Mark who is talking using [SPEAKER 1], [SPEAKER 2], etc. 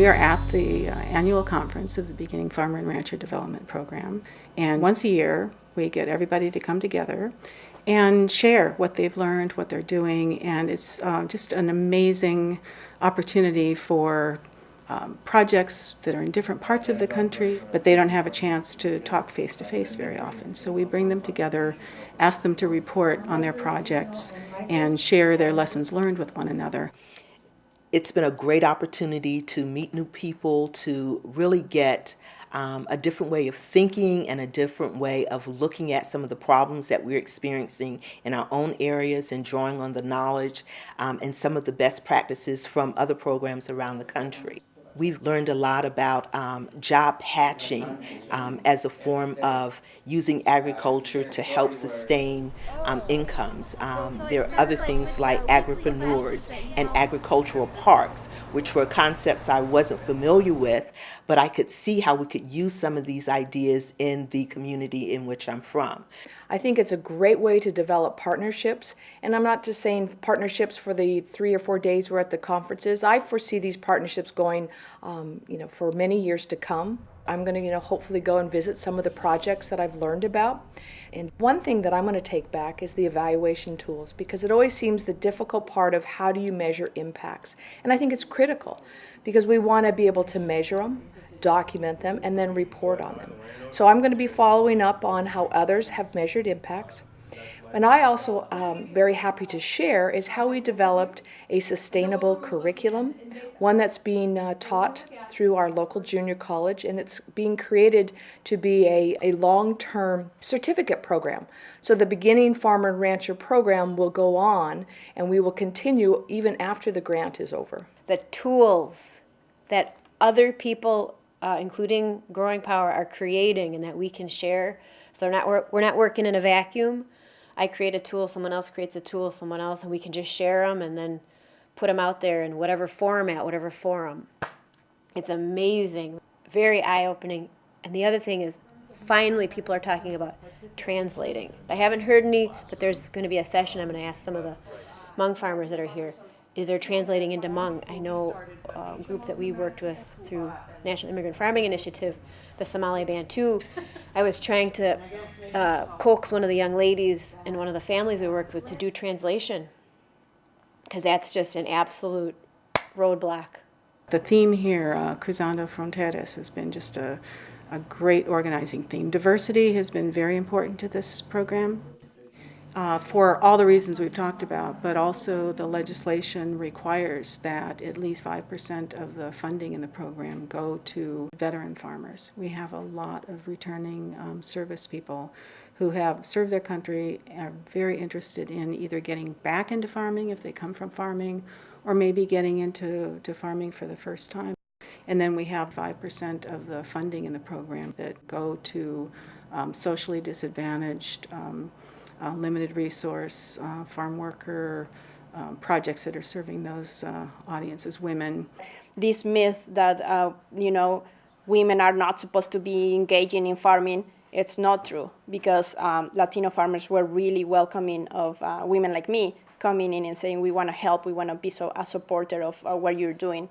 [SPEAKER 1] We are at the annual conference of the Beginning Farmer and Rancher Development Program, and once a year we get everybody to come together and share what they've learned, what they're doing, and it's just an amazing opportunity for projects that are in different parts of the country, but they don't have a chance to talk face-to-face very often. So we bring them together, ask them to report on their projects, and share their lessons learned with one another.
[SPEAKER 2] It's been a great opportunity to meet new people, to really get a different way of thinking and a different way of looking at some of the problems that we're experiencing in our own areas and drawing on the knowledge and some of the best practices from other programs around the country. We've learned a lot about job hatching as a form of using agriculture to help sustain incomes. There are other things like agripreneurs and agricultural parks, which were concepts I wasn't familiar with, but I could see how we could use some of these ideas in the community in which I'm from.
[SPEAKER 3] I think it's a great way to develop partnerships, and I'm not just saying partnerships for the 3 or 4 days we're at the conferences. I foresee these partnerships going, for many years to come. I'm going to, hopefully go and visit some of the projects that I've learned about. And one thing that I'm going to take back is the evaluation tools, because it always seems the difficult part of how do you measure impacts. And I think it's critical because we want to be able to measure them, document them, and then report on them. So I'm going to be following up on how others have measured impacts. And I also very happy to share is how we developed a sustainable curriculum, one that's being taught through our local junior college, and it's being created to be a long-term certificate program. So the Beginning Farmer and Rancher program will go on, and we will continue even after the grant is over.
[SPEAKER 4] The tools that other people, including Growing Power, are creating and that we can share. So we're not working in a vacuum. I create a tool, someone else creates a tool, someone else, and we can just share them and then put them out there in whatever format, whatever forum. It's amazing, very eye-opening. And the other thing is, finally people are talking about translating. I haven't heard any, but there's going to be a session. I'm going to ask some of the Hmong farmers that are here, is there translating into Hmong? I know a group that we worked with through National Immigrant Farming Initiative, the Somali Bantu. I was trying to coax one of the young ladies and one of the families we worked with to do translation, because that's just an absolute roadblock.
[SPEAKER 1] The theme here, Cruzando Fronteras, has been just a great organizing theme. Diversity has been very important to this program for all the reasons we've talked about, but also the legislation requires that at least 5% of the funding in the program go to veteran farmers. We have a lot of returning service people who have served their country, are very interested in either getting back into farming if they come from farming, or maybe getting into farming for the first time. And then we have 5% of the funding in the program that go to socially disadvantaged, limited resource, farm worker, projects that are serving those audiences, women.
[SPEAKER 5] This myth that, women are not supposed to be engaging in farming, it's not true, because Latino farmers were really welcoming of women like me coming in and saying, we want to help, we want to be a supporter of what you're doing.